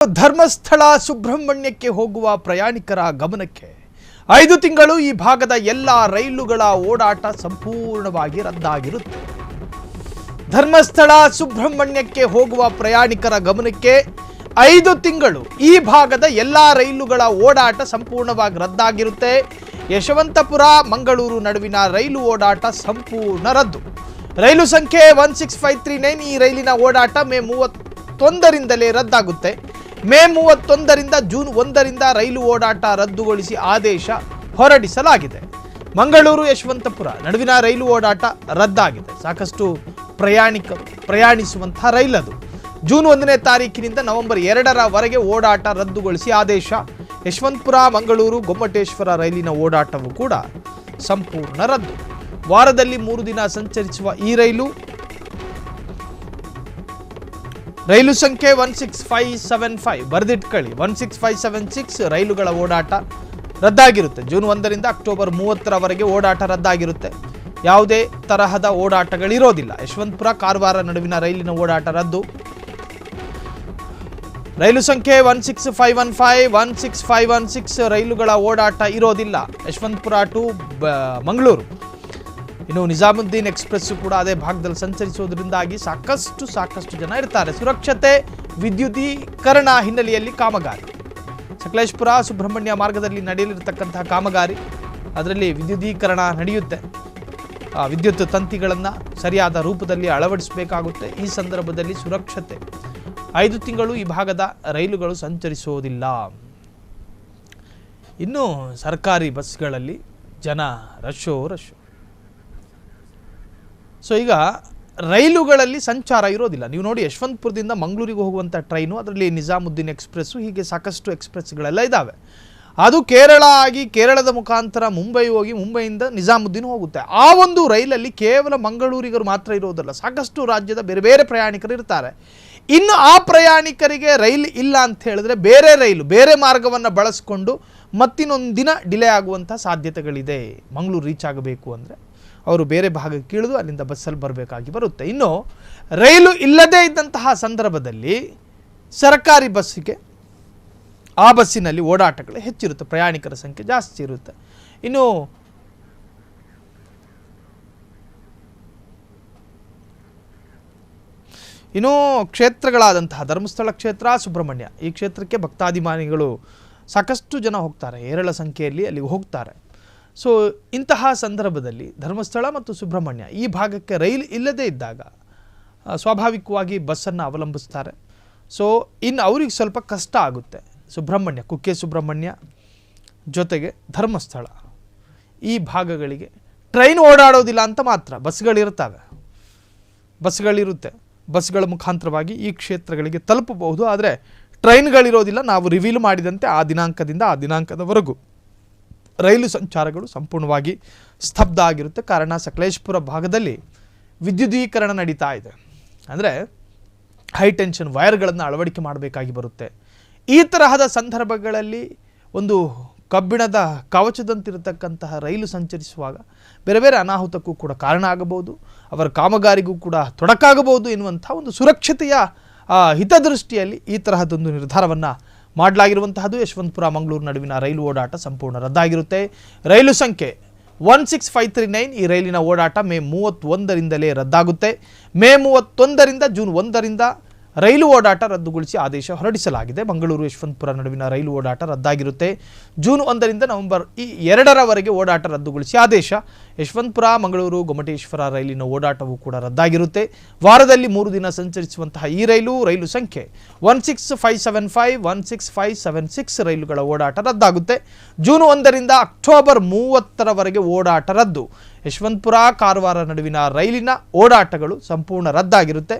ಧರ್ಮಸ್ಥಳ ಸುಬ್ರಹ್ಮಣ್ಯಕ್ಕೆ ಹೋಗುವ ಪ್ರಯಾಣಿಕರ ಗಮನಕ್ಕೆ 5 ತಿಂಗಳು ಈ ಭಾಗದ ಎಲ್ಲ ರೈಲುಗಳ ಓಡಾಟ ಸಂಪೂರ್ಣವಾಗಿ ರದ್ದಾಗಿರುತ್ತೆ. ಧರ್ಮಸ್ಥಳ ಸುಬ್ರಹ್ಮಣ್ಯಕ್ಕೆ ಹೋಗುವ ಪ್ರಯಾಣಿಕರ ಗಮನಕ್ಕೆ 5 ತಿಂಗಳು ಈ ಭಾಗದ ಎಲ್ಲ ರೈಲುಗಳ ಓಡಾಟ ಸಂಪೂರ್ಣವಾಗಿ ರದ್ದಾಗಿರುತ್ತೆ. ಯಶವಂತಪುರ ಮಂಗಳೂರು ನಡುವಿನ ರೈಲು ಓಡಾಟ ಸಂಪೂರ್ಣ ರದ್ದು. ರೈಲು ಸಂಖ್ಯೆ 16539 ಈ ರೈಲಿನ ಓಡಾಟ ಮೇ 31ರಿಂದಲೇ ರದ್ದಾಗುತ್ತೆ. ಮೇ 31ರಿಂದ ಜೂನ್ 1ರಿಂದ ರೈಲು ಓಡಾಟ ರದ್ದುಗೊಳಿಸಿ ಆದೇಶ ಹೊರಡಿಸಲಾಗಿದೆ. ಮಂಗಳೂರು ಯಶವಂತಪುರ ನಡುವಿನ ರೈಲು ಓಡಾಟ ರದ್ದಾಗಿದೆ. ಸಾಕಷ್ಟು ಪ್ರಯಾಣಿಕರು ಪ್ರಯಾಣಿಸುವಂತಹ ರೈಲದು. ಜೂನ್ 1ನೇ ತಾರೀಕಿನಿಂದ ನವೆಂಬರ್ 2ರವರೆಗೆ ಓಡಾಟ ರದ್ದುಗೊಳಿಸಿ ಆದೇಶ. ಯಶವಂತಪುರ ಮಂಗಳೂರು ಗೊಮ್ಮಟೇಶ್ವರ ರೈಲಿನ ಓಡಾಟವು ಕೂಡ ಸಂಪೂರ್ಣ ರದ್ದು. ವಾರದಲ್ಲಿ 3 ದಿನ ಸಂಚರಿಸುವ ಈ ರೈಲು ಸಂಖ್ಯೆ 16575 ಬರೆದಿಟ್ಕೊಳ್ಳಿ. 16576 ರೈಲುಗಳ ಓಡಾಟ ರದ್ದಾಗಿರುತ್ತೆ. ಜೂನ್ 1ರಿಂದ ಅಕ್ಟೋಬರ್ 30ರವರೆಗೆ ಓಡಾಟ ರದ್ದಾಗಿರುತ್ತೆ. ಯಾವುದೇ ತರಹದ ಓಡಾಟಗಳಿರೋದಿಲ್ಲ. ಯಶವಂತಪುರ ಕಾರವಾರ ನಡುವಿನ ರೈಲಿನ ಓಡಾಟ ರದ್ದು. ರೈಲು ಸಂಖ್ಯೆ 16515 16516 ರೈಲುಗಳ ಓಡಾಟ ಇರೋದಿಲ್ಲ. ಯಶವಂತಪುರ ಟು ಮಂಗಳೂರು. ಇನ್ನು ನಿಜಾಮುದ್ದೀನ್ ಎಕ್ಸ್ಪ್ರೆಸ್ ಕೂಡ ಅದೇ ಭಾಗದಲ್ಲಿ ಸಂಚರಿಸುವುದರಿಂದಾಗಿ ಸಾಕಷ್ಟು ಜನ ಇರ್ತಾರೆ. ಸುರಕ್ಷತೆ ವಿದ್ಯುದೀಕರಣ ಹಿನ್ನೆಲೆಯಲ್ಲಿ ಕಾಮಗಾರಿ. ಸಕಲೇಶಪುರ ಸುಬ್ರಹ್ಮಣ್ಯ ಮಾರ್ಗದಲ್ಲಿ ನಡೆಯಲಿರತಕ್ಕಂತಹ ಕಾಮಗಾರಿ, ಅದರಲ್ಲಿ ವಿದ್ಯುದೀಕರಣ ನಡೆಯುತ್ತೆ. ವಿದ್ಯುತ್ ತಂತಿಗಳನ್ನು ಸರಿಯಾದ ರೂಪದಲ್ಲಿ ಅಳವಡಿಸಬೇಕಾಗುತ್ತೆ. ಈ ಸಂದರ್ಭದಲ್ಲಿ ಸುರಕ್ಷತೆ 5 ತಿಂಗಳು ಈ ಭಾಗದ ರೈಲುಗಳು ಸಂಚರಿಸುವುದಿಲ್ಲ. ಇನ್ನು ಸರ್ಕಾರಿ ಬಸ್ಗಳಲ್ಲಿ ಜನ ರಶ್ಶು. ಸೊ ಈಗ ರೈಲುಗಳಲ್ಲಿ ಸಂಚಾರ ಇರೋದಿಲ್ಲ. ನೀವು ನೋಡಿ, ಯಶವಂತಪುರದಿಂದ ಮಂಗಳೂರಿಗೆ ಹೋಗುವಂಥ ಟ್ರೈನು, ಅದರಲ್ಲಿ ನಿಜಾಮುದ್ದೀನ್ ಎಕ್ಸ್ಪ್ರೆಸ್ಸು, ಹೀಗೆ ಸಾಕಷ್ಟು ಎಕ್ಸ್ಪ್ರೆಸ್ಗಳೆಲ್ಲ ಇದ್ದಾವೆ. ಅದು ಕೇರಳ ಆಗಿ ಕೇರಳದ ಮುಖಾಂತರ ಮುಂಬೈ ಹೋಗಿ ಮುಂಬೈಯಿಂದ ನಿಜಾಮುದ್ದೀನ್ ಹೋಗುತ್ತೆ. ಆ ಒಂದು ರೈಲಲ್ಲಿ ಕೇವಲ ಮಂಗಳೂರಿಗರು ಮಾತ್ರ ಇರೋದಲ್ಲ, ಸಾಕಷ್ಟು ರಾಜ್ಯದ ಬೇರೆ ಬೇರೆ ಪ್ರಯಾಣಿಕರು ಇರ್ತಾರೆ. ಇನ್ನು ಆ ಪ್ರಯಾಣಿಕರಿಗೆ ರೈಲ್ ಇಲ್ಲ ಅಂತ ಹೇಳಿದ್ರೆ ಬೇರೆ ರೈಲು, ಬೇರೆ ಮಾರ್ಗವನ್ನು ಬಳಸ್ಕೊಂಡು ಮತ್ತಿನ್ನೊಂದು ದಿನ ಡಿಲೇ ಆಗುವಂಥ ಸಾಧ್ಯತೆಗಳಿದೆ. ಮಂಗಳೂರು ರೀಚ್ ಆಗಬೇಕು ಅಂದರೆ ಅವರು ಬೇರೆ ಭಾಗಕ್ಕೆ ಇಳಿದು ಅಲ್ಲಿಂದ ಬಸ್ಸಲ್ಲಿ ಬರಬೇಕಾಗಿ ಬರುತ್ತೆ. ಇನ್ನು ರೈಲು ಇಲ್ಲದೇ ಇದ್ದಂತಹ ಸಂದರ್ಭದಲ್ಲಿ ಸರ್ಕಾರಿ ಬಸ್ಸಿಗೆ, ಆ ಬಸ್ಸಿನಲ್ಲಿ ಓಡಾಟಗಳು ಹೆಚ್ಚಿರುತ್ತೆ, ಪ್ರಯಾಣಿಕರ ಸಂಖ್ಯೆ ಜಾಸ್ತಿ ಇರುತ್ತೆ. ಇನ್ನು ಕ್ಷೇತ್ರಗಳಾದಂತಹ ಧರ್ಮಸ್ಥಳ ಕ್ಷೇತ್ರ, ಸುಬ್ರಹ್ಮಣ್ಯ, ಈ ಕ್ಷೇತ್ರಕ್ಕೆ ಭಕ್ತಾಭಿಮಾನಿಗಳು ಸಾಕಷ್ಟು ಜನ ಹೋಗ್ತಾರೆ, ಹೇರಳ ಸಂಖ್ಯೆಯಲ್ಲಿ ಅಲ್ಲಿಗೆ ಹೋಗ್ತಾರೆ. ಸೊ ಇಂತಹ ಸಂದರ್ಭದಲ್ಲಿ ಧರ್ಮಸ್ಥಳ ಮತ್ತು ಸುಬ್ರಹ್ಮಣ್ಯ ಈ ಭಾಗಕ್ಕೆ ರೈಲು ಇಲ್ಲದೇ ಇದ್ದಾಗ ಸ್ವಾಭಾವಿಕವಾಗಿ ಬಸ್ಸನ್ನು ಅವಲಂಬಿಸ್ತಾರೆ. ಸೊ ಇನ್ನು ಅವ್ರಿಗೆ ಸ್ವಲ್ಪ ಕಷ್ಟ ಆಗುತ್ತೆ. ಸುಬ್ರಹ್ಮಣ್ಯ, ಕುಕ್ಕೆ ಸುಬ್ರಹ್ಮಣ್ಯ ಜೊತೆಗೆ ಧರ್ಮಸ್ಥಳ ಈ ಭಾಗಗಳಿಗೆ ಟ್ರೈನ್ ಓಡಾಡೋದಿಲ್ಲ ಅಂತ ಮಾತ್ರ, ಬಸ್ಗಳಿರುತ್ತೆ. ಬಸ್ಗಳ ಮುಖಾಂತರವಾಗಿ ಈ ಕ್ಷೇತ್ರಗಳಿಗೆ ತಲುಪಬಹುದು. ಆದರೆ ಟ್ರೈನ್ಗಳಿರೋದಿಲ್ಲ. ನಾವು ರಿವೀಲ್ ಮಾಡಿದಂತೆ ಆ ದಿನಾಂಕದಿಂದ ಆ ದಿನಾಂಕದವರೆಗೂ ರೈಲು ಸಂಚಾರಗಳು ಸಂಪೂರ್ಣವಾಗಿ ಸ್ತಬ್ಧ ಆಗಿರುತ್ತೆ. ಕಾರಣ ಸಕಲೇಶಪುರ ಭಾಗದಲ್ಲಿ ವಿದ್ಯುದೀಕರಣ ನಡೀತಾ ಇದೆ. ಅಂದರೆ ಹೈ ಟೆನ್ಷನ್ ವೈರ್ಗಳನ್ನು ಅಳವಡಿಕೆ ಮಾಡಬೇಕಾಗಿ ಬರುತ್ತೆ. ಈ ತರಹದ ಸಂದರ್ಭಗಳಲ್ಲಿ ಒಂದು ಕಬ್ಬಿಣದ ಕವಚದಂತಿರತಕ್ಕಂತಹ ರೈಲು ಸಂಚರಿಸುವಾಗ ಬೇರೆ ಬೇರೆ ಅನಾಹುತಕ್ಕೂ ಕೂಡ ಕಾರಣ ಆಗಬಹುದು, ಅವರ ಕಾಮಗಾರಿಗೂ ಕೂಡ ತೊಡಕಾಗಬಹುದು ಎನ್ನುವಂಥ ಒಂದು ಸುರಕ್ಷತೆಯ ಹಿತದೃಷ್ಟಿಯಲ್ಲಿ ಈ ತರಹದೊಂದು ನಿರ್ಧಾರವನ್ನು ಮಾಡಲಾಗಿರುವಂತಹದ್ದು. ಯಶವಂತಪುರ ಮಂಗಳೂರು ನಡುವಿನ ರೈಲು ಓಡಾಟ ಸಂಪೂರ್ಣ ರದ್ದಾಗಿರುತ್ತೆ. ರೈಲು ಸಂಖ್ಯೆ 16539 ಈ ರೈಲಿನ ಓಡಾಟ ಮೇ 31ರಿಂದಲೇ ರದ್ದಾಗುತ್ತೆ. ಮೇ 31ರಿಂದ ಜೂನ್ 1ರಿಂದ ರೈಲು ಓಡಾಟ ರದ್ದುಗೊಳಿಸಿ ಆದೇಶ ಹೊರಡಿಸಲಾಗಿದೆ. ಮಂಗಳೂರು ಯಶವಂತಪುರ ನಡುವಿನ ರೈಲು ಓಡಾಟ ರದ್ದಾಗಿರುತ್ತೆ. ಜೂನ್ 1ರಿಂದ ನವೆಂಬರ್ 2ರವರೆಗೆ ಓಡಾಟ ರದ್ದುಗೊಳಿಸಿ ಆದೇಶ. ಯಶವಂತಪುರ ಮಂಗಳೂರು ಗೊಮ್ಮಟೇಶ್ವರ ರೈಲಿನ ಓಡಾಟವೂ ಕೂಡ ರದ್ದಾಗಿರುತ್ತೆ. ವಾರದಲ್ಲಿ 3 ದಿನ ಸಂಚರಿಸುವಂತಹ ಈ ರೈಲು ಸಂಖ್ಯೆ 16575 16576 ರೈಲುಗಳ ಓಡಾಟ ರದ್ದಾಗುತ್ತೆ. ಜೂನ್ 1ರಿಂದ ಅಕ್ಟೋಬರ್ 30ರವರೆಗೆ ಓಡಾಟ ರದ್ದು. ಯಶವಂತಪುರ ಕಾರವಾರ ನಡುವಿನ ರೈಲಿನ ಓಡಾಟಗಳು ಸಂಪೂರ್ಣ ರದ್ದಾಗಿರುತ್ತೆ.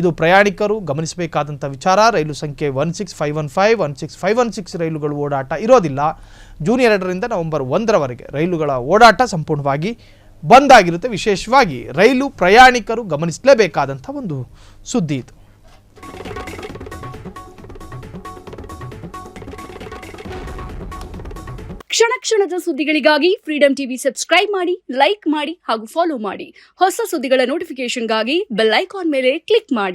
ಇದು ಪ್ರಯಾಣಿಕರು ಗಮನಿಸಬೇಕಾದಂಥ ವಿಚಾರ. ರೈಲು ಸಂಖ್ಯೆ 16515 16516 ರೈಲುಗಳು ಓಡಾಟ ಇರೋದಿಲ್ಲ. ಜೂನ್ 2ರಿಂದ ನವೆಂಬರ್ 1ರವರೆಗೆ ರೈಲುಗಳ ಓಡಾಟ ಸಂಪೂರ್ಣವಾಗಿ ಬಂದ್ ಆಗಿರುತ್ತೆ. ವಿಶೇಷವಾಗಿ ರೈಲು ಪ್ರಯಾಣಿಕರು ಗಮನಿಸಲೇಬೇಕಾದಂಥ ಒಂದು ಸುದ್ದಿ ಇದು. ಕ್ಷಣ ಕ್ಷಣದ ಸುದ್ದಿಗಳಿಗಾಗಿ ಫ್ರೀಡಂ ಟಿವಿ ಸಬ್ಸ್ಕ್ರೈಬ್ ಮಾಡಿ, ಲೈಕ್ ಮಾಡಿ ಹಾಗೂ ಫಾಲೋ ಮಾಡಿ. ಹೊಸ ಸುದ್ದಿಗಳ ನೋಟಿಫಿಕೇಶನ್ಗಾಗಿ ಬೆಲ್ ಐಕಾನ್ ಮೇಲೆ ಕ್ಲಿಕ್ ಮಾಡಿ.